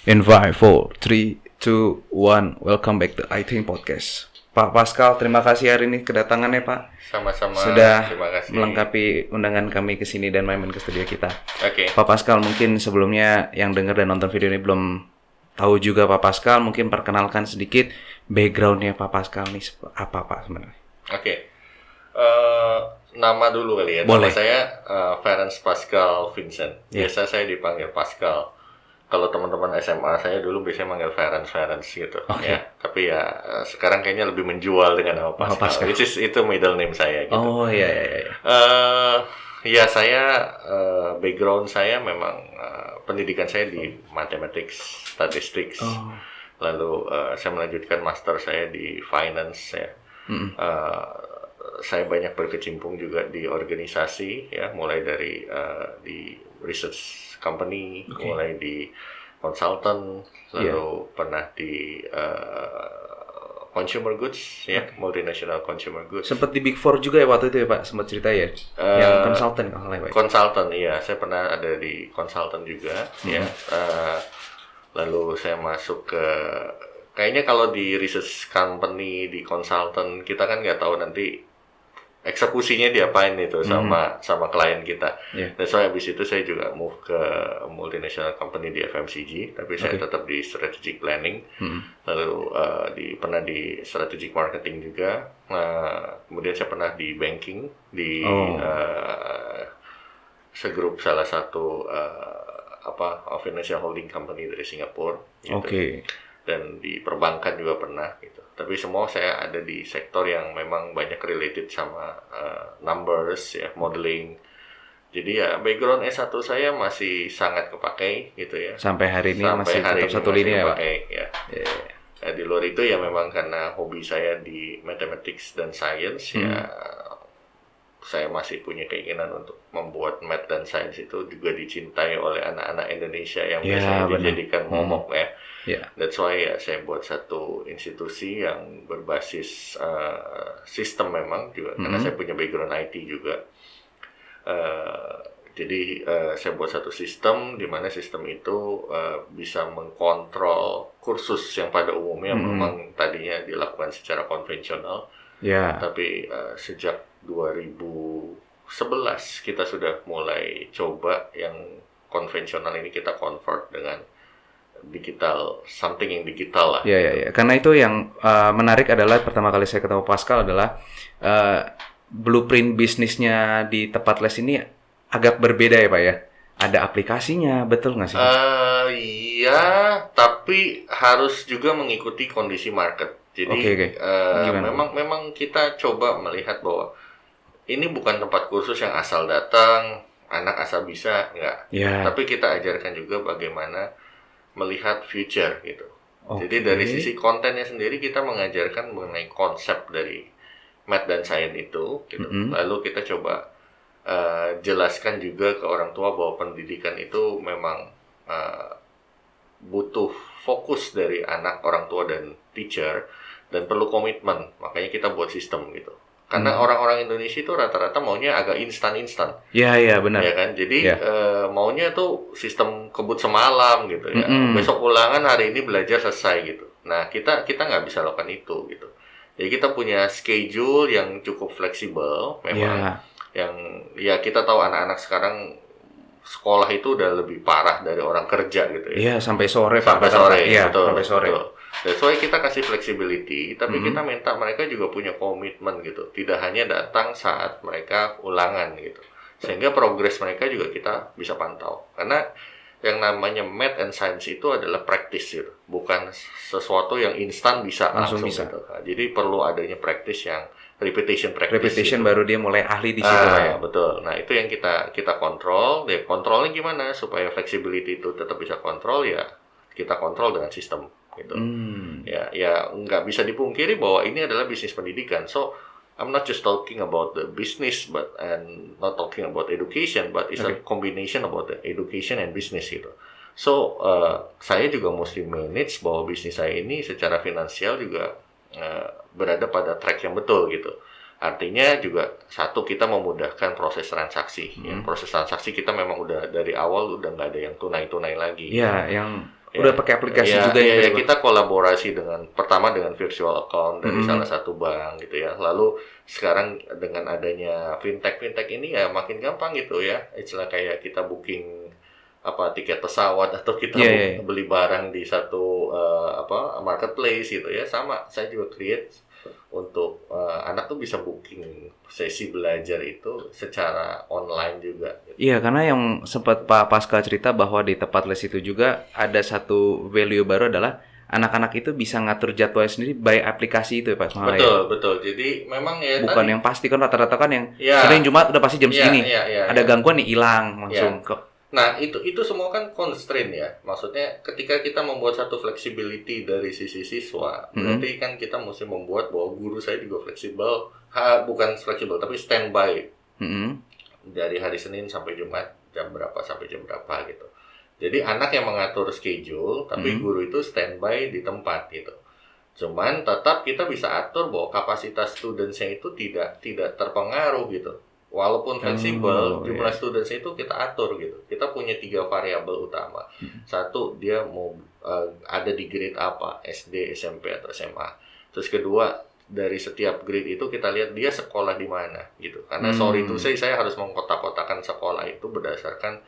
In 5, 4, 3, 2, 1. Welcome back to iThink Podcast. Pak Pascal, terima kasih hari ini kedatangannya Pak. Sama-sama. Sudah Terima kasih. melengkapi undangan kami ke sini dan main-main ke studio kita. Oke. Pak Pascal, mungkin sebelumnya yang dengar dan nonton video ini belum tahu juga Pak Pascal, mungkin perkenalkan sedikit backgroundnya Pak Pascal nih apa Pak sebenarnya? Oke. Nama dulu kali ya. Boleh. Nama saya Ferenc Pascal Vincent. Yeah. Biasa saya dipanggil Pascal. Kalau teman-teman SMA saya dulu biasanya manggil Ferenc gitu. Oke. Ya. Tapi ya sekarang kayaknya lebih menjual dengan nama Pascal. Which is itu middle name saya gitu. Oh iya. Ya saya background saya memang pendidikan saya di mathematics, statistics. Lalu saya melanjutkan master saya di finance ya. Saya banyak berkecimpung juga di organisasi ya, mulai dari di research company, mulai di consultant, lalu pernah di consumer goods ya, multinational consumer goods. Sempat di Big Four juga ya waktu itu ya Pak, sempat cerita ya. Yang konsultan kalau nggak salah. Konsultan iya, saya pernah ada di konsultan juga ya. Lalu saya masuk ke kayaknya kalau di research company, di consultant kita kan nggak tahu nanti eksekusinya diapain itu sama klien kita. Dan so habis itu saya juga move ke multinational company di FMCG, tapi saya tetap di strategic planning. Lalu pernah di strategic marketing juga. Kemudian saya pernah di banking di segrup salah satu financial holding company dari Singapura. Gitu. Dan di perbankan juga pernah gitu. Tapi semua saya ada di sektor yang memang banyak related sama numbers ya, modeling. Jadi ya background S1 saya masih sangat kepakai gitu ya. Sampai hari ini masih tetap satu lini ya Pak. Ya. Di luar itu ya memang karena hobi saya di mathematics dan science ya, saya masih punya keinginan untuk membuat math dan science itu juga dicintai oleh anak-anak Indonesia yang biasanya dijadikan momok ya. That's why ya saya buat satu institusi yang berbasis sistem memang juga karena saya punya background IT juga. Jadi saya buat satu sistem di mana sistem itu bisa mengkontrol kursus yang pada umumnya memang tadinya dilakukan secara konvensional. Tapi sejak 2011 kita sudah mulai coba yang konvensional ini kita convert dengan digital, something yang digital lah. Iya. Karena itu yang menarik adalah pertama kali saya ketemu Pascal adalah blueprint bisnisnya di tempat les ini agak berbeda ya Pak ya. Ada aplikasinya, betul nggak sih? Iya, tapi harus juga mengikuti kondisi market. Jadi memang kita coba melihat bahwa ini bukan tempat kursus yang asal datang, anak asal bisa, enggak. Tapi kita ajarkan juga bagaimana melihat future gitu. Jadi dari sisi kontennya sendiri kita mengajarkan mengenai konsep dari math dan science itu gitu. Lalu kita coba jelaskan juga ke orang tua bahwa pendidikan itu memang butuh fokus dari anak, orang tua dan teacher dan perlu komitmen. Makanya kita buat sistem gitu. Karena orang-orang Indonesia itu rata-rata maunya agak instan-instan. Iya benar. Ya kan, jadi maunya tuh sistem kebut semalam gitu ya. Besok ulangan, hari ini belajar selesai gitu. Nah kita nggak bisa lakukan itu gitu. Jadi kita punya schedule yang cukup fleksibel, memang yang ya kita tahu anak-anak sekarang sekolah itu udah lebih parah dari orang kerja gitu ya. Iya sampai sore sampai sore. Iya betul, sampai sore. Betul. That's why kita kasih flexibility, tapi kita minta mereka juga punya komitmen gitu. Tidak hanya datang saat mereka ulangan gitu. Sehingga progres mereka juga kita bisa pantau. Karena yang namanya math and science itu adalah practice gitu. Bukan sesuatu yang instan bisa langsung bisa. Gitu. Nah, jadi perlu adanya practice yang repetition gitu. Baru dia mulai ahli di situ ya. Betul. Nah, itu yang kita kontrol. Ya, kontrolnya gimana supaya flexibility itu tetap bisa kontrol ya. Kita kontrol dengan sistem gitu. Ya nggak bisa dipungkiri bahwa ini adalah bisnis pendidikan. So I'm not just talking about the business and not talking about education, but it's a combination about the education and business gitu. So saya juga mesti manage bahwa bisnis saya ini secara finansial juga berada pada track yang betul gitu. Artinya juga satu, kita memudahkan proses transaksi. Ya, proses transaksi kita memang udah dari awal udah nggak ada yang tunai-tunai lagi. Iya, yang udah pakai aplikasi juga ya, ya, kita kolaborasi pertama dengan virtual account dari salah satu bank gitu ya. Lalu sekarang dengan adanya fintech ini ya makin gampang gitu ya. Istilah kayak kita booking tiket pesawat atau kita beli barang di satu marketplace gitu ya. Sama, saya juga create untuk anak tuh bisa booking sesi belajar itu secara online juga. Iya, karena yang sempat Pak Pascal cerita bahwa di tempat les itu juga ada satu value baru adalah anak-anak itu bisa ngatur jadwalnya sendiri by aplikasi itu ya Pak. Betul. Jadi memang ya bukan yang pasti kan rata-rata kan yang Senin Jumat udah pasti jam segini. Ada gangguan nih hilang langsung ke. Nah, itu semua kan constraint ya. Maksudnya ketika kita membuat satu flexibility dari sisi siswa, berarti kan kita mesti membuat bahwa guru saya juga fleksibel, bukan fleksibel tapi standby. Dari hari Senin sampai Jumat jam berapa sampai jam berapa gitu. Jadi anak yang mengatur schedule, tapi guru itu standby di tempat gitu. Cuman tetap kita bisa atur bahwa kapasitas studentsnya itu tidak terpengaruh gitu. Walaupun fleksibel, jumlah students itu kita atur gitu. Kita punya 3 variabel utama. Satu, dia mau ada di grade apa, SD, SMP, atau SMA. Terus kedua, dari setiap grade itu kita lihat dia sekolah di mana gitu. Karena sorry to say, saya harus mengkotak-kotakan sekolah itu berdasarkan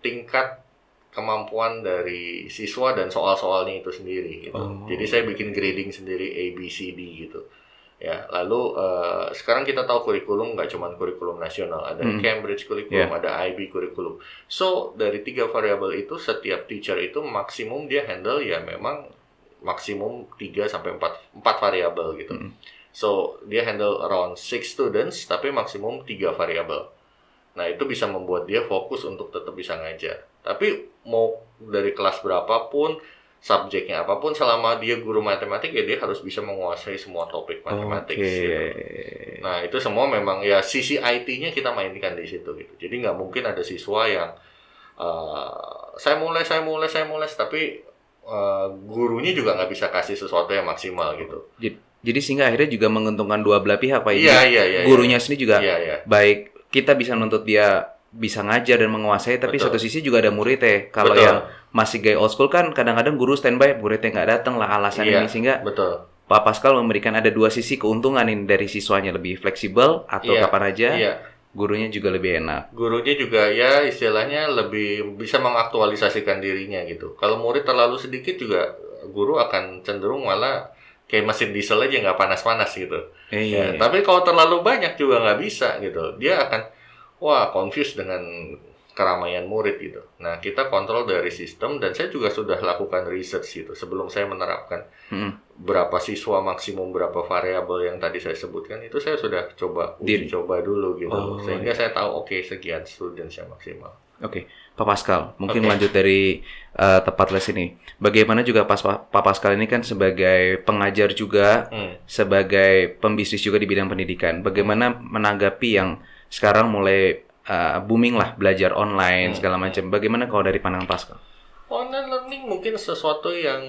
tingkat kemampuan dari siswa dan soal-soalnya itu sendiri gitu. Jadi saya bikin grading sendiri A, B, C, D gitu. Ya, lalu sekarang kita tahu kurikulum nggak cuma kurikulum nasional, ada Cambridge kurikulum, ada IB kurikulum. So dari 3 variabel itu setiap teacher itu maksimum dia handle ya memang maksimum 3 sampai 4 variabel gitu. So dia handle around 6 students tapi maksimum 3 variabel. Nah itu bisa membuat dia fokus untuk tetap bisa ngajar. Tapi mau dari kelas berapapun, subjeknya apapun, selama dia guru matematik ya dia harus bisa menguasai semua topik matematik. Gitu. Nah itu semua memang ya sisi IT-nya kita mainkan di situ gitu. Jadi nggak mungkin ada siswa yang saya mulai tapi gurunya juga nggak bisa kasih sesuatu yang maksimal gitu. Jadi sehingga akhirnya juga menguntungkan dua belah pihak Pak. Iya. Gurunya sendiri juga baik kita bisa nuntut dia bisa ngajar dan menguasai, tapi satu sisi juga ada muridnya. Kalau yang masih gaya old school kan kadang-kadang guru standby, muridnya nggak datang lah alasan ini, sehingga Pak Pascal memberikan ada 2 sisi keuntungan ini, dari siswanya lebih fleksibel atau kapan aja, gurunya juga lebih enak. Gurunya juga ya istilahnya lebih bisa mengaktualisasikan dirinya gitu. Kalau murid terlalu sedikit juga guru akan cenderung malah kayak mesin diesel aja nggak panas-panas gitu. Ya, tapi kalau terlalu banyak juga nggak bisa gitu. Dia akan confused dengan keramaian murid gitu. Nah, kita kontrol dari sistem dan saya juga sudah lakukan research gitu sebelum saya menerapkan berapa siswa maksimum, berapa variabel yang tadi saya sebutkan itu saya sudah uji coba dulu gitu. Sehingga saya tahu sekian students yang maksimal. Pak Pascal, mungkin lanjut dari tempat les ini. Bagaimana juga Pak Pascal ini kan sebagai pengajar juga, sebagai pembisnis juga di bidang pendidikan. Bagaimana menanggapi yang sekarang mulai booming lah belajar online segala macam. Bagaimana kalau dari pandangan Pascal? Online learning mungkin sesuatu yang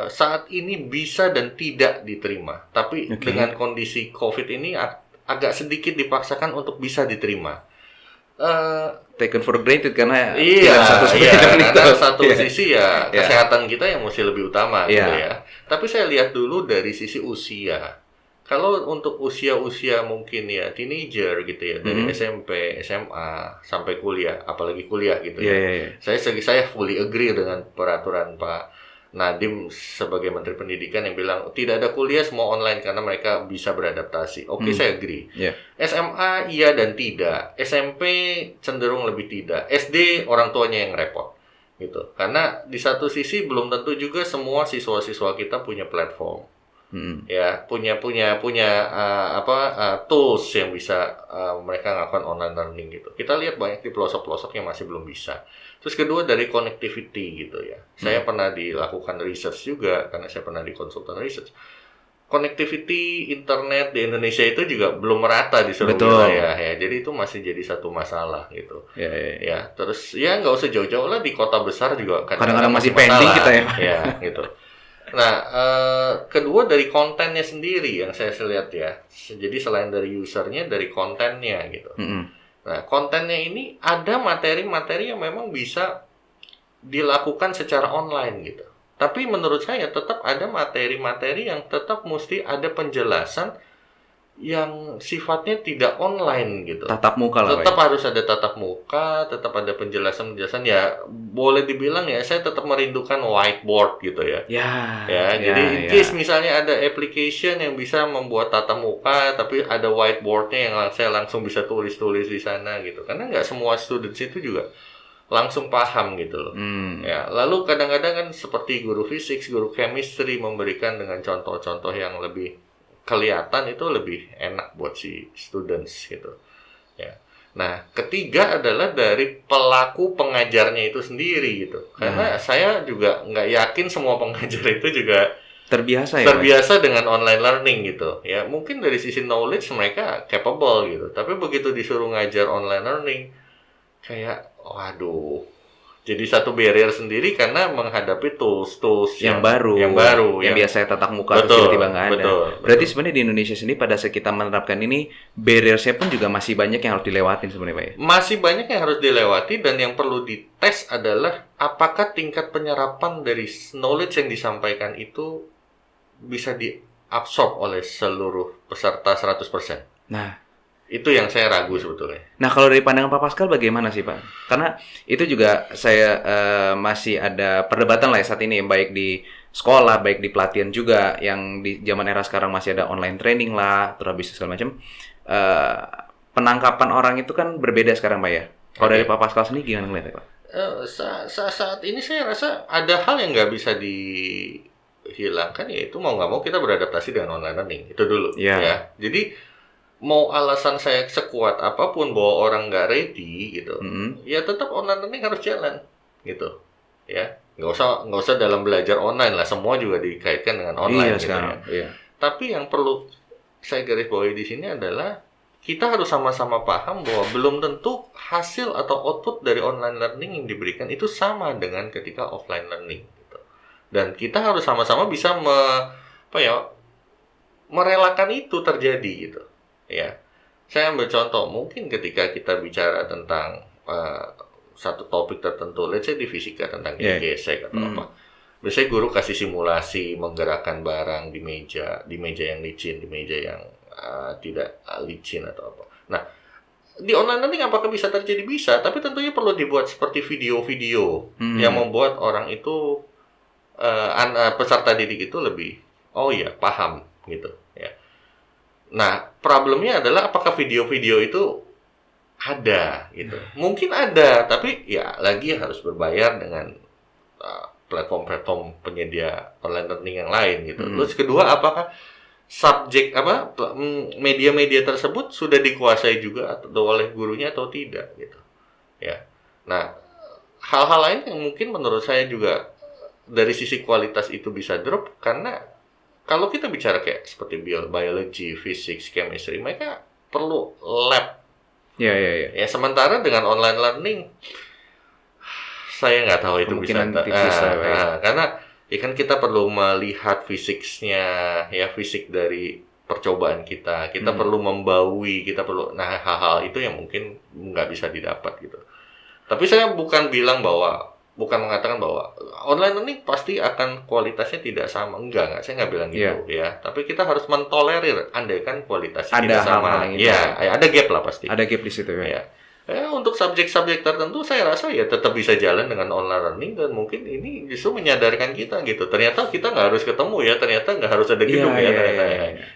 saat ini bisa dan tidak diterima. Tapi dengan kondisi COVID ini agak sedikit dipaksakan untuk bisa diterima. Taken for granted karena satu sisi ya kesehatan kita yang mesti lebih utama gitu ya. Tapi saya lihat dulu dari sisi usia. Kalau untuk usia-usia mungkin ya teenager gitu ya, dari SMP, SMA sampai kuliah, apalagi kuliah gitu ya. Saya fully agree dengan peraturan Pak Nadiem sebagai Menteri Pendidikan yang bilang tidak ada kuliah, semua online karena mereka bisa beradaptasi. Saya agree. SMA iya dan tidak, SMP cenderung lebih tidak, SD orang tuanya yang repot gitu. Karena di satu sisi belum tentu juga semua siswa-siswa kita punya platform. Ya punya tools yang bisa mereka ngelakukan online learning gitu. Kita lihat banyak di pelosok-pelosok yang masih belum bisa. Terus kedua dari connectivity gitu ya. Saya pernah dilakukan research juga karena saya pernah di konsultan research. Connectivity internet di Indonesia itu juga belum merata di seluruh wilayah ya. Jadi itu masih jadi satu masalah gitu. Ya, terus ya nggak usah jauh-jauh lah, di kota besar juga kadang-kadang masih pending kita ya. Ya gitu. Nah, kedua dari kontennya sendiri yang saya lihat ya. Jadi selain dari usernya, dari kontennya gitu. Nah, kontennya ini ada materi-materi yang memang bisa dilakukan secara online gitu. Tapi menurut saya tetap ada materi-materi yang tetap mesti ada penjelasan yang sifatnya tidak online gitu. Tatap muka lah, Tetap Pak. harus ada tatap muka, tetap ada penjelasan-penjelasan ya. Boleh dibilang ya, saya tetap merindukan whiteboard gitu ya. Ya, jadi in case misalnya ada application yang bisa membuat tatap muka, tapi ada whiteboardnya yang saya langsung bisa tulis-tulis di sana gitu. Karena nggak semua students itu juga langsung paham gitu loh. Ya, lalu kadang-kadang kan seperti guru fisik, guru chemistry memberikan dengan contoh-contoh yang lebih kelihatan, itu lebih enak buat si students gitu. Ya. Nah, ketiga adalah dari pelaku pengajarnya itu sendiri gitu. Karena saya juga nggak yakin semua pengajar itu juga terbiasa dengan online learning gitu. Ya, mungkin dari sisi knowledge mereka capable gitu. Tapi begitu disuruh ngajar online learning, kayak waduh, jadi satu barrier sendiri karena menghadapi tools yang baru, yang biasa tatap muka terus tiba-tiba nggak ada. Berarti sebenarnya di Indonesia sendiri pada saat kita menerapkan ini, barrier-nya pun juga masih banyak yang harus dilewatin sebenarnya, Pak ya? Masih banyak yang harus dilewati, dan yang perlu dites adalah apakah tingkat penyerapan dari knowledge yang disampaikan itu bisa diabsorb oleh seluruh peserta 100%. Nah, itu yang saya ragu sebetulnya. Nah, kalau dari pandangan Pak Pascal bagaimana sih, Pak? Karena itu juga saya masih ada perdebatan lah ya saat ini, baik di sekolah, baik di pelatihan juga, yang di zaman era sekarang masih ada online training lah, terus habis segala macam. Penangkapan orang itu kan berbeda sekarang, Pak ya. Kalau dari Pak Pascal sendiri gimana ngeliatnya, Pak? Saat ini saya rasa ada hal yang nggak bisa dihilangkan, yaitu mau nggak mau kita beradaptasi dengan online learning. Itu dulu. Ya. Jadi mau alasan saya sekuat apapun bahwa orang nggak ready gitu, ya tetap online learning harus jalan gitu, ya nggak usah dalam belajar online lah, semua juga dikaitkan dengan online gitu sekarang. Ya. Tapi yang perlu saya garis bawahi di sini adalah kita harus sama-sama paham bahwa belum tentu hasil atau output dari online learning yang diberikan itu sama dengan ketika offline learning gitu. Dan kita harus sama-sama bisa merelakan itu terjadi gitu. Ya, saya ambil contoh, mungkin ketika kita bicara tentang satu topik tertentu, let's say di fisika tentang gesek atau apa, biasanya guru kasih simulasi menggerakkan barang di meja yang licin, di meja yang tidak licin atau apa. Nah, di online learning apakah bisa terjadi? Bisa, tapi tentunya perlu dibuat seperti video-video yang membuat orang itu peserta didik itu lebih paham gitu ya. Nah, problemnya adalah apakah video-video itu ada gitu. Mungkin ada, tapi ya lagi harus berbayar dengan platform-platform penyedia online learning yang lain gitu. Terus kedua, apakah media-media tersebut sudah dikuasai juga atau oleh gurunya atau tidak gitu. Ya. Nah, hal-hal lain yang mungkin menurut saya juga dari sisi kualitas itu bisa drop karena kalau kita bicara kayak seperti biology, physics, chemistry, mereka perlu lab. Ya, sementara dengan online learning, saya nggak tahu itu bisa. Karena kan kita perlu melihat fisiknya, ya fisik dari percobaan kita. Kita perlu membaui, hal-hal itu yang mungkin nggak bisa didapat gitu. Tapi saya bukan mengatakan bahwa online learning pasti akan kualitasnya tidak sama. Enggak, saya nggak bilang gitu ya. Tapi kita harus mentolerir andaikan kualitasnya tidak sama. Ada gap lah pasti. Ada gap di situ ya. Untuk subjek-subjek tertentu saya rasa ya tetap bisa jalan dengan online learning, dan mungkin ini justru menyadarkan kita gitu. Ternyata kita nggak harus ketemu ya, ternyata nggak harus ada gedung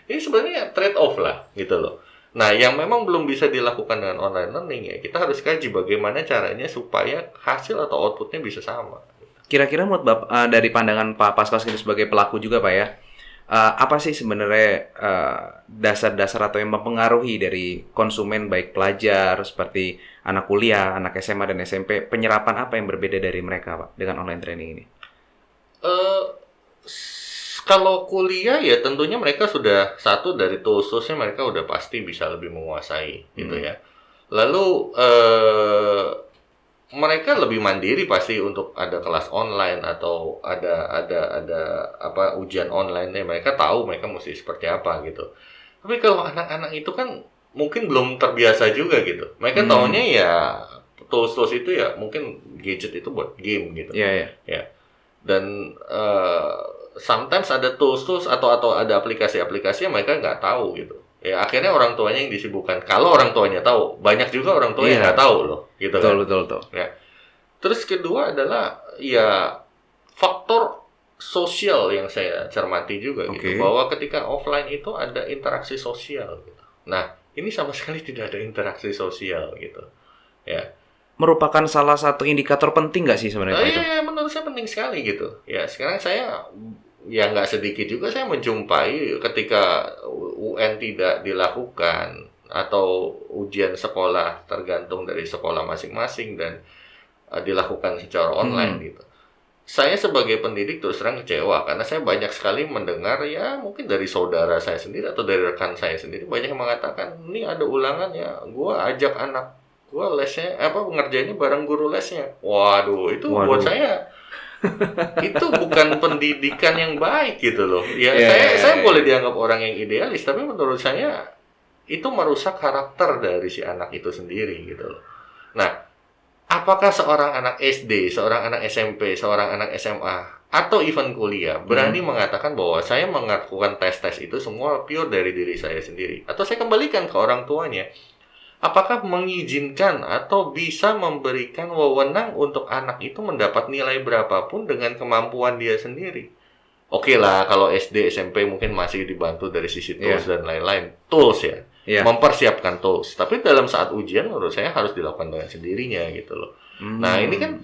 Ini sebenarnya trade off lah gitu loh. Nah, yang memang belum bisa dilakukan dengan online learning ya kita harus kaji bagaimana caranya supaya hasil atau outputnya bisa sama. Kira-kira menurut dari pandangan Pak Pascal sebagai pelaku juga, Pak ya, apa sih sebenarnya dasar-dasar atau yang mempengaruhi dari konsumen baik pelajar seperti anak kuliah, anak SMA dan SMP, penyerapan apa yang berbeda dari mereka, Pak, dengan online training ini? Kalau kuliah ya tentunya mereka sudah satu dari tools-toolsnya mereka udah pasti bisa lebih menguasai gitu ya. Lalu mereka lebih mandiri pasti untuk ada kelas online atau ada ujian online mereka tahu mereka mesti seperti apa gitu. Tapi kalau anak-anak itu kan mungkin belum terbiasa juga gitu. Mereka taunya ya tools itu ya mungkin gadget itu buat game gitu. Iya. Ya. Dan sometimes ada tools atau ada aplikasi-aplikasi yang mereka nggak tahu gitu. Ya akhirnya orang tuanya yang disibukkan. Kalau orang tuanya tahu, banyak juga orang tua yang nggak tahu loh, gitu kan. Betul. Ya. Terus kedua adalah ya faktor sosial yang saya cermati juga gitu, bahwa ketika offline itu ada interaksi sosial gitu. Nah, ini sama sekali tidak ada interaksi sosial gitu. Ya. Merupakan salah satu indikator penting nggak sih sebenarnya Pak itu? Iya, menurut saya penting sekali gitu. Ya, sekarang saya ya nggak sedikit juga saya menjumpai ketika UN tidak dilakukan atau ujian sekolah tergantung dari sekolah masing-masing dan dilakukan secara online gitu. Saya sebagai pendidik terus terang kecewa karena saya banyak sekali mendengar ya mungkin dari saudara saya sendiri atau dari rekan saya sendiri banyak yang mengatakan ini ada ulangan ya, gua ajak anak gua lesnya ngerjainnya bareng guru lesnya. Waduh, itu buat saya itu bukan pendidikan yang baik gitu loh. Ya saya boleh dianggap orang yang idealis, tapi menurut saya itu merusak karakter dari si anak itu sendiri gitu loh. Nah, apakah seorang anak SD, seorang anak SMP, seorang anak SMA, atau even kuliah berani mengatakan bahwa saya melakukan tes-tes itu semua pure dari diri saya sendiri? Atau saya kembalikan ke orang tuanya. Apakah mengizinkan atau bisa memberikan wewenang untuk anak itu mendapat nilai berapapun dengan kemampuan dia sendiri? Oke lah, kalau SD, SMP mungkin masih dibantu dari sisi tools dan lain-lain. Tools ya. Mempersiapkan tools. Tapi dalam saat ujian menurut saya harus dilakukan dengan sendirinya gitu loh. Nah ini kan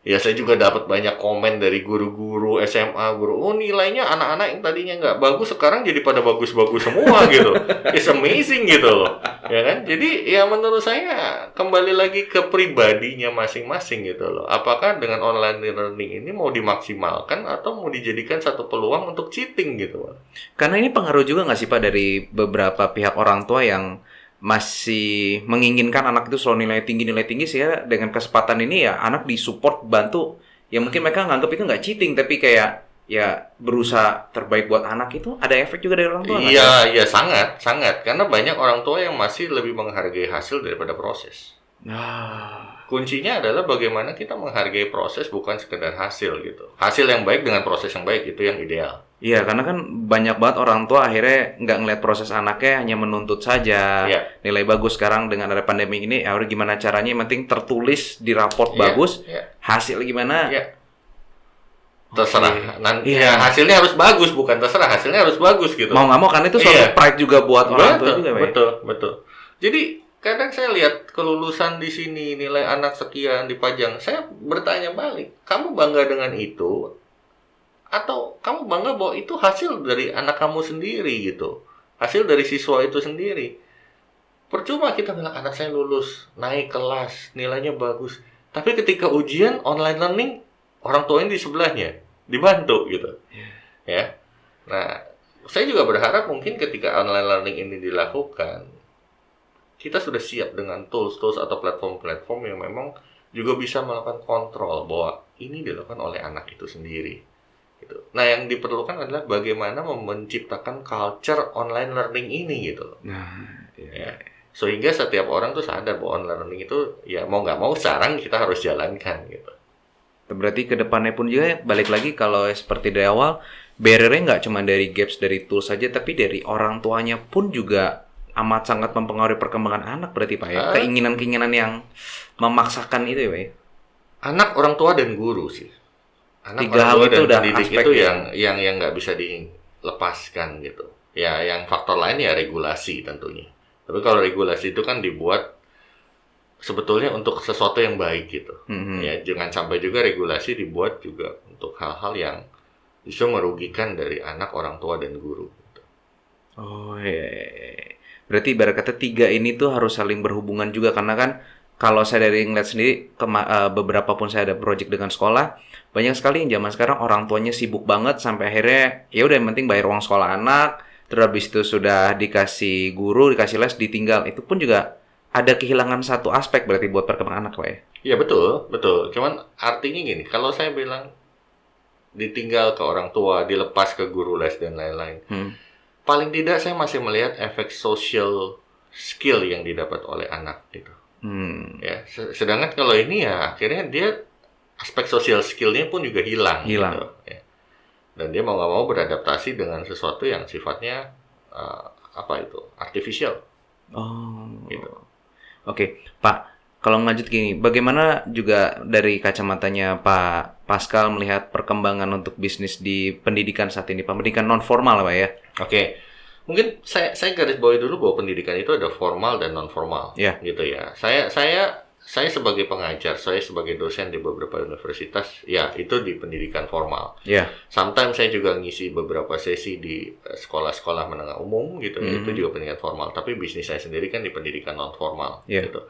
ya saya juga dapat banyak komen dari guru-guru SMA, nilainya anak-anak yang tadinya nggak bagus sekarang jadi pada bagus-bagus semua gitu. It's amazing gitu loh. Ya kan? Jadi ya menurut saya kembali lagi ke pribadinya masing-masing gitu loh. Apakah dengan online learning ini mau dimaksimalkan atau mau dijadikan satu peluang untuk cheating gitu loh. Karena ini pengaruh juga nggak sih Pak dari beberapa pihak orang tua yang masih menginginkan anak itu selalu nilai tinggi sehingga dengan kesempatan ini ya anak disupport, bantu. Ya mungkin mereka nganggap itu nggak cheating, tapi kayak ya berusaha terbaik buat anak itu ada efek juga dari orang tua. Iya, sangat. Karena banyak orang tua yang masih lebih menghargai hasil daripada proses. Kuncinya adalah bagaimana kita menghargai proses bukan sekedar hasil gitu. Hasil yang baik dengan proses yang baik itu yang ideal. Iya, karena kan banyak banget orang tua akhirnya nggak ngeliat proses anaknya, hanya menuntut saja nilai bagus. Sekarang dengan ada pandemi ini, ya udah gimana caranya, yang penting tertulis di raport bagus, hasil gimana? Terserah. Hasilnya harus bagus, bukan terserah, hasilnya harus bagus gitu. Mau nggak mau kan itu suatu pride juga buat orang tua juga, betul. Jadi kadang saya lihat kelulusan di sini, nilai anak sekian dipajang, saya bertanya balik, kamu bangga dengan itu? Atau kamu bangga bahwa itu hasil dari anak kamu sendiri gitu, hasil dari siswa itu sendiri. Percuma kita bilang anak saya lulus, naik kelas, nilainya bagus, tapi ketika ujian online learning orang tuanya di sebelahnya dibantu gitu. Ya. Nah, saya juga berharap mungkin ketika online learning ini dilakukan, kita sudah siap dengan tools atau platform-platform yang memang juga bisa melakukan kontrol bahwa ini dilakukan oleh anak itu sendiri. Gitu. Nah, yang diperlukan adalah bagaimana menciptakan culture online learning ini gitu. Sehingga setiap orang tuh sadar bahwa online learning itu ya mau nggak mau sekarang kita harus jalankan gitu. Berarti ke depannya pun juga balik lagi kalau seperti dari awal, barrier-nya nggak cuma dari gaps dari tools saja, tapi dari orang tuanya pun juga amat sangat mempengaruhi perkembangan anak berarti Pak ya. Keinginan-keinginan yang memaksakan itu ya Pak ya. Anak, orang tua dan guru sih. Anak, tiga hal itu udah pendidik itu yang nggak bisa dilepaskan gitu. Ya, yang faktor lain ya regulasi tentunya. Tapi kalau regulasi itu kan dibuat sebetulnya untuk sesuatu yang baik gitu. Ya, jangan sampai juga regulasi dibuat juga untuk hal-hal yang justru merugikan dari anak, orang tua dan guru. Gitu. Berarti ibarat kata tiga ini tuh harus saling berhubungan juga, karena kan kalau saya dari ngeliat sendiri beberapa pun saya ada project dengan sekolah, banyak sekali yang zaman sekarang orang tuanya sibuk banget sampai akhirnya ya udah yang penting bayar uang sekolah anak, terus habis itu sudah dikasih guru, dikasih les, ditinggal. Itu pun juga ada kehilangan satu aspek berarti buat perkembangan anak Pak ya. Iya betul. Cuman artinya gini, kalau saya bilang ditinggal ke orang tua, dilepas ke guru les dan lain-lain. Paling tidak saya masih melihat efek social skill yang didapat oleh anak gitu. Ya, sedangkan kalau ini ya akhirnya dia aspek social skill-nya pun juga hilang. Gitu, ya. Dan dia mau nggak mau beradaptasi dengan sesuatu yang sifatnya artificial. Oh. Gitu. Oke, Pak. Kalau lanjut gini, bagaimana juga dari kacamatanya Pak Pascal melihat perkembangan untuk bisnis di pendidikan saat ini, pendidikan non formal, Pak ya? Oke. Mungkin saya garis bawahi dulu bahwa pendidikan itu ada formal dan non formal, gitu ya. Saya sebagai pengajar, saya sebagai dosen di beberapa universitas, ya itu di pendidikan formal. Sometimes saya juga ngisi beberapa sesi di sekolah-sekolah menengah umum, gitu ya. Itu juga pendidikan formal. Tapi bisnis saya sendiri kan di pendidikan non formal, gitu.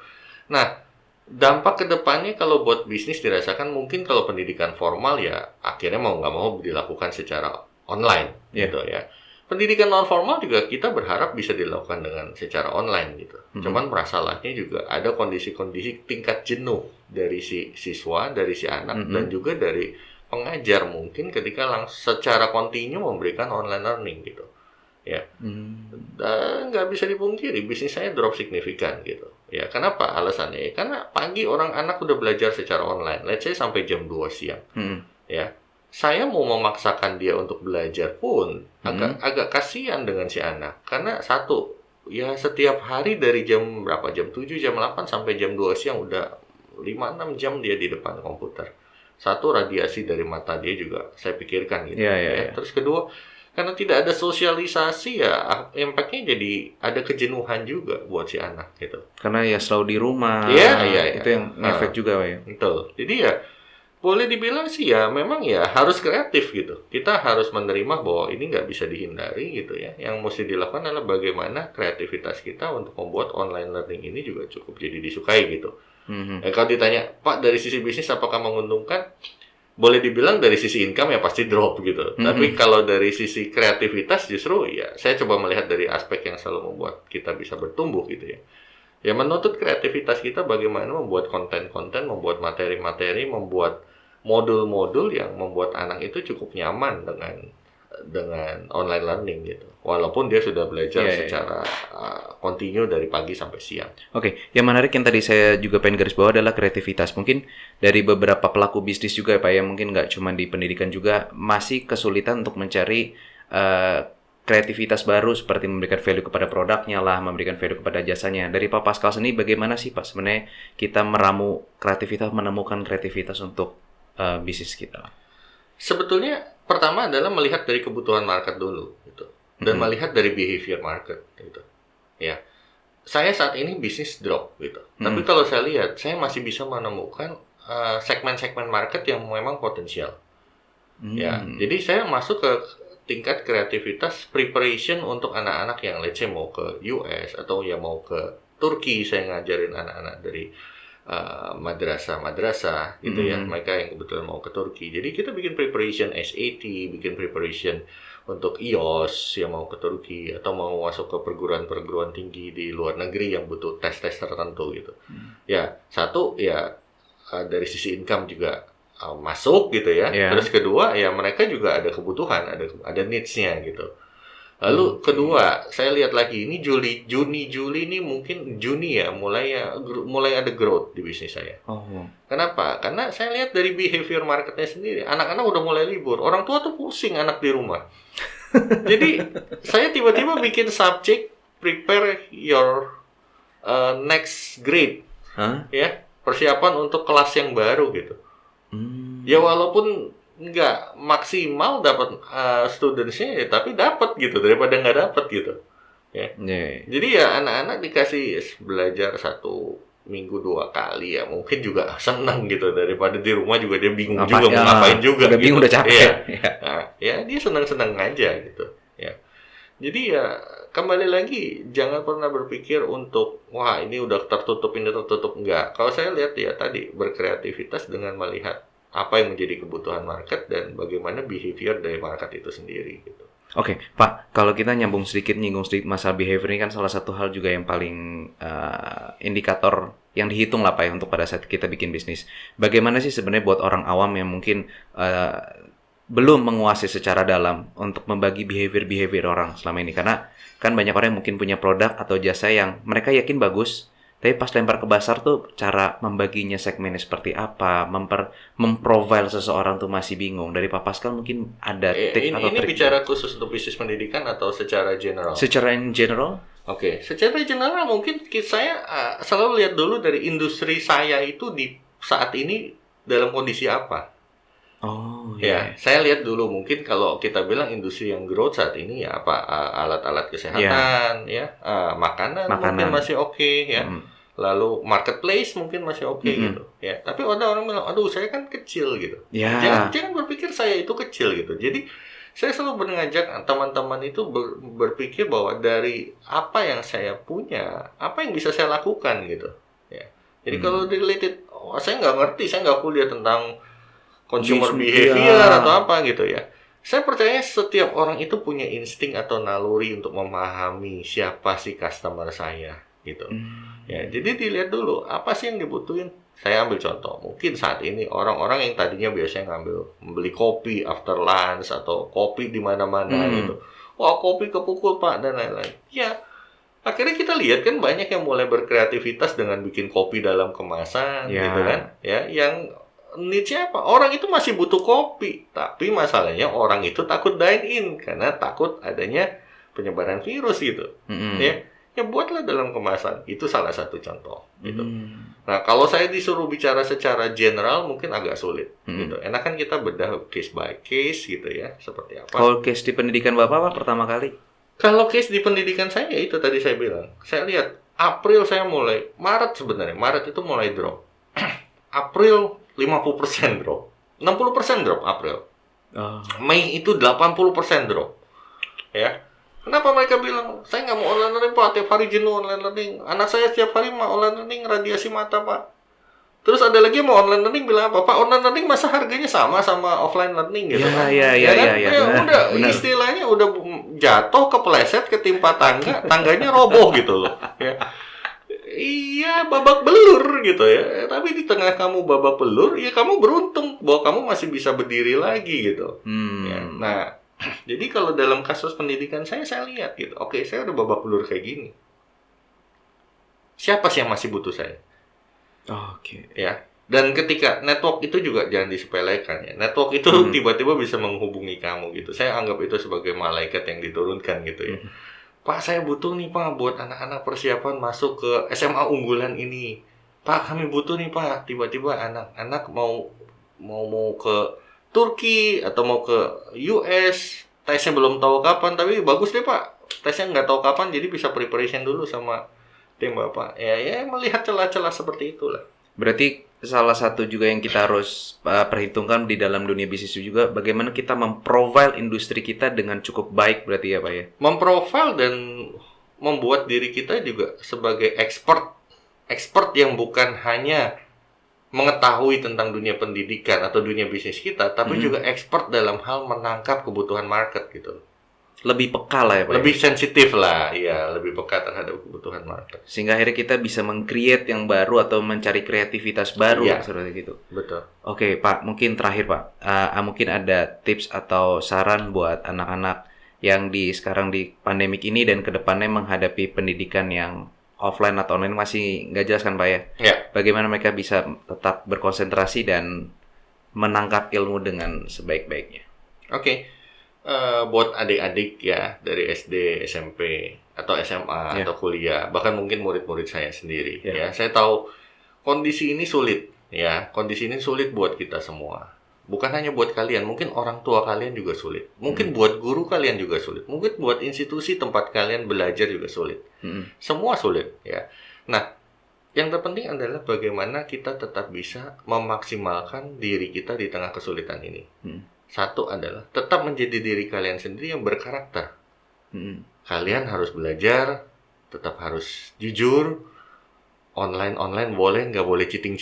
Nah, dampak kedepannya kalau buat bisnis dirasakan mungkin kalau pendidikan formal ya akhirnya mau nggak mau dilakukan secara online, gitu ya. Pendidikan non formal juga kita berharap bisa dilakukan dengan secara online gitu. Cuman masalahnya juga ada kondisi-kondisi tingkat jenuh dari si siswa, dari si anak dan juga dari pengajar mungkin ketika secara kontinu memberikan online learning gitu. Ya. Dan nggak bisa dipungkiri bisnis saya drop signifikan gitu. Ya, kenapa? Alasannya ya karena pagi anak udah belajar secara online. Let's say sampai jam 2 siang. Ya. Saya mau memaksakan dia untuk belajar pun agak kasihan dengan si anak. Karena satu, ya setiap hari dari jam berapa? Jam 7, jam 8 sampai jam 2 siang udah 5-6 jam dia di depan komputer. Satu, radiasi dari mata dia juga saya pikirkan gitu. Terus kedua, karena tidak ada sosialisasi ya impact-nya jadi ada kejenuhan juga buat si anak gitu. Karena ya selalu di rumah. Itu yang efek juga, Pak ya. Betul. Jadi ya boleh dibilang sih ya memang ya harus kreatif gitu. Kita harus menerima bahwa ini nggak bisa dihindari gitu ya. Yang mesti dilakukan adalah bagaimana kreativitas kita untuk membuat online learning ini juga cukup jadi disukai gitu. Kalau ditanya, Pak dari sisi bisnis apakah menguntungkan? Boleh dibilang dari sisi income ya pasti drop gitu. Tapi kalau dari sisi kreativitas justru ya saya coba melihat dari aspek yang selalu membuat kita bisa bertumbuh gitu ya. Ya menuntut kreativitas kita bagaimana membuat konten-konten, membuat materi-materi, membuat modul-modul yang membuat anak itu cukup nyaman dengan online learning gitu. Walaupun dia sudah belajar secara kontinu dari pagi sampai siang. Oke, yang menarik yang tadi saya juga pengen garis bawah adalah kreativitas. Mungkin dari beberapa pelaku bisnis juga ya Pak ya, mungkin nggak cuma di pendidikan juga masih kesulitan untuk mencari kreativitas baru seperti memberikan value kepada produknya lah, memberikan value kepada jasanya. Dari Pak Pascal sendiri bagaimana sih Pak sebenarnya kita meramu kreativitas, menemukan kreativitas untuk bisnis kita? Sebetulnya pertama adalah melihat dari kebutuhan market dulu gitu. Dan melihat dari behavior market gitu. Ya. Saya saat ini bisnis drop gitu. Tapi kalau saya lihat saya masih bisa menemukan segmen-segmen market yang memang potensial. Ya. Jadi saya masuk ke tingkat kreativitas preparation untuk anak-anak yang let's say mau ke US atau ya mau ke Turki. Saya ngajarin anak-anak dari madrasah gitu ya, mereka yang kebetulan mau ke Turki. Jadi kita bikin preparation SAT, bikin preparation untuk IELTS yang mau ke Turki atau mau masuk ke perguruan-perguruan tinggi di luar negeri yang butuh tes-tes tertentu gitu. Ya, satu ya dari sisi income juga masuk gitu ya. Terus kedua ya mereka juga ada kebutuhan, ada needs-nya gitu. Lalu kedua, saya lihat lagi ini Juni ini mungkin Juni ya mulai ada growth di bisnis saya. Kenapa? Karena saya lihat dari behavior marketnya sendiri, anak-anak udah mulai libur, orang tua tuh pusing anak di rumah. Jadi saya tiba-tiba bikin subject prepare your next grade, ya persiapan untuk kelas yang baru gitu. Ya walaupun nggak maksimal dapat students-nya ya, tapi dapat gitu daripada nggak dapat gitu ya. Jadi ya anak-anak dikasih belajar 1 minggu 2 kali ya mungkin juga senang gitu daripada di rumah juga dia bingung juga mau ngapain juga udah gitu. Bingung udah capek Nah, ya dia senang-senang aja gitu ya. Jadi ya kembali lagi jangan pernah berpikir untuk wah ini udah tertutup enggak. Kalau saya lihat ya tadi berkreativitas dengan melihat apa yang menjadi kebutuhan market dan bagaimana behavior dari market itu sendiri gitu. Oke, Pak, kalau kita nyinggung sedikit masalah behavior ini kan salah satu hal juga yang paling indikator yang dihitung lah Pak ya untuk pada saat kita bikin bisnis. Bagaimana sih sebenarnya buat orang awam yang mungkin belum menguasai secara dalam untuk membagi behavior orang selama ini, karena kan banyak orang yang mungkin punya produk atau jasa yang mereka yakin bagus Tapi pas lempar ke pasar tuh cara membaginya segmennya seperti apa, memprofile seseorang tuh masih bingung. Dari Pak Pascal mungkin ada tip atau Ini trik bicara khusus untuk bisnis pendidikan atau secara general? secara in general? Oke, secara general mungkin saya selalu lihat dulu dari industri saya itu di saat ini dalam kondisi apa. Oh Ya, saya lihat dulu mungkin kalau kita bilang industri yang growth saat ini ya apa alat-alat kesehatan, makanan mungkin masih oke, ya. Lalu marketplace mungkin masih oke gitu, ya. Tapi ada orang bilang, aduh saya kan kecil gitu. Jangan berpikir saya itu kecil gitu. Jadi saya selalu mengajak teman-teman itu berpikir bahwa dari apa yang saya punya, apa yang bisa saya lakukan gitu. Ya. Jadi kalau related, saya nggak ngerti, saya nggak kuliah tentang consumer behavior atau apa gitu ya. Saya percaya setiap orang itu punya insting atau naluri untuk memahami siapa sih customer saya gitu. Ya, jadi dilihat dulu apa sih yang dibutuhin. Saya ambil contoh, mungkin saat ini orang-orang yang tadinya biasanya membeli kopi after lunch atau kopi di mana-mana gitu. Wah, kopi kepukul Pak dan lain-lain. Ya, akhirnya kita lihat kan banyak yang mulai berkreativitas dengan bikin kopi dalam kemasan gitu kan. Ya, yang niche apa? Orang itu masih butuh kopi, tapi masalahnya orang itu takut dine in karena takut adanya penyebaran virus gitu. Ya buatlah dalam kemasan. Itu salah satu contoh gitu. Nah, kalau saya disuruh bicara secara general mungkin agak sulit gitu. Enakan kita bedah case by case gitu ya, seperti apa. Kalau case di pendidikan Bapak Pak pertama kali? Kalau case di pendidikan saya itu tadi saya bilang. Saya lihat April saya mulai, Maret sebenarnya. Maret itu mulai drop. April 50% drop. 60% drop April. Mei itu 80% drop. Ya. Kenapa mereka bilang, saya nggak mau online learning Pak, tiap hari jenuh online learning. Anak saya setiap hari mau online learning, radiasi mata Pak. Terus ada lagi yang mau online learning bilang apa? Pak, online learning masa harganya sama offline learning gitu kan? Udah istilahnya udah jatuh, kepleset, ketimpa tangga, tangganya roboh gitu loh. Ya. Iya, babak belur gitu ya. Tapi di tengah kamu babak belur, ya kamu beruntung bahwa kamu masih bisa berdiri lagi gitu. Ya. Nah, jadi kalau dalam kasus pendidikan saya lihat gitu. Oke, saya udah babak belur kayak gini. Siapa sih yang masih butuh saya? Oke. Ya. Dan ketika network itu juga jangan disepelekan ya. Network itu tiba-tiba bisa menghubungi kamu gitu. Saya anggap itu sebagai malaikat yang diturunkan gitu ya. Pak, saya butuh nih Pak buat anak-anak persiapan masuk ke SMA unggulan ini. Pak, kami butuh nih Pak. Tiba-tiba anak-anak mau ke Turki atau mau ke US. Tesnya belum tahu kapan, tapi bagus deh Pak. Tesnya nggak tahu kapan, jadi bisa preparation dulu sama tim Bapak. Ya melihat celah-celah seperti itulah. Berarti salah satu juga yang kita harus perhitungkan di dalam dunia bisnis juga bagaimana kita memprofile industri kita dengan cukup baik berarti ya Pak ya. Memprofile dan membuat diri kita juga sebagai expert yang bukan hanya mengetahui tentang dunia pendidikan atau dunia bisnis kita, tapi juga expert dalam hal menangkap kebutuhan market gitu. Lebih peka lah ya Pak. Lebih sensitif lah, ya, lebih peka terhadap kebutuhan market. Sehingga akhirnya kita bisa meng-create yang baru atau mencari kreativitas baru seperti itu. Betul. Oke Pak, mungkin terakhir Pak, mungkin ada tips atau saran buat anak-anak yang sekarang di pandemik ini dan kedepannya menghadapi pendidikan yang offline atau online masih nggak jelas kan Pak ya? Ya. Bagaimana mereka bisa tetap berkonsentrasi dan menangkap ilmu dengan sebaik-baiknya? Oke. Buat adik-adik ya dari SD, SMP atau SMA atau kuliah, bahkan mungkin murid-murid saya sendiri ya. Saya tahu kondisi ini sulit ya. Kondisi ini sulit buat kita semua. Bukan hanya buat kalian, mungkin orang tua kalian juga sulit. Mungkin buat guru kalian juga sulit. Mungkin buat institusi tempat kalian belajar juga sulit. Semua sulit ya. Nah, yang terpenting adalah bagaimana kita tetap bisa memaksimalkan diri kita di tengah kesulitan ini. Satu adalah tetap menjadi diri kalian sendiri yang berkarakter. Kalian harus belajar, tetap harus jujur. Online boleh, nggak boleh cheating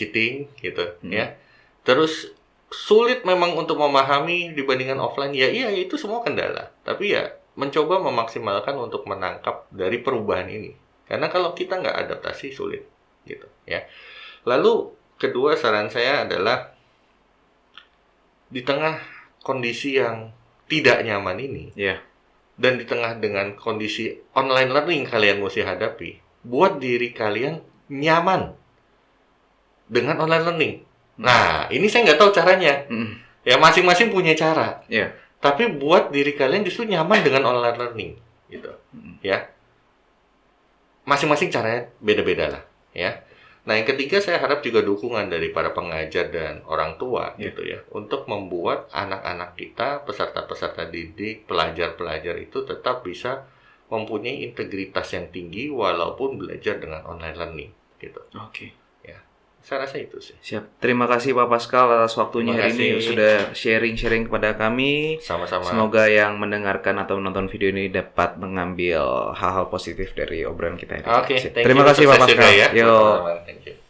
gitu ya. Terus sulit memang untuk memahami dibandingkan offline. Ya iya, itu semua kendala. Tapi ya mencoba memaksimalkan untuk menangkap dari perubahan ini. Karena kalau kita nggak adaptasi sulit gitu ya. Lalu kedua saran saya adalah di tengah kondisi yang tidak nyaman ini, dan di tengah dengan kondisi online learning kalian mesti hadapi, buat diri kalian nyaman dengan online learning. Nah, ini saya nggak tahu caranya. Ya, masing-masing punya cara. Yeah. Tapi buat diri kalian justru nyaman dengan online learning, gitu. Ya. Masing-masing caranya beda-beda lah, ya. Nah, yang ketiga saya harap juga dukungan dari para pengajar dan orang tua, gitu ya, untuk membuat anak-anak kita, peserta-peserta didik, pelajar-pelajar itu tetap bisa mempunyai integritas yang tinggi walaupun belajar dengan online learning, gitu. Oke. Saya rasa itu sih. Siap. Terima kasih Pak Pascal atas waktunya hari ini sudah sharing-sharing kepada kami. Sama-sama. Semoga yang mendengarkan atau menonton video ini dapat mengambil hal-hal positif dari obrolan kita hari ini. Oke, Terima kasih Pak Pascal. Ya. Yo. Thank you.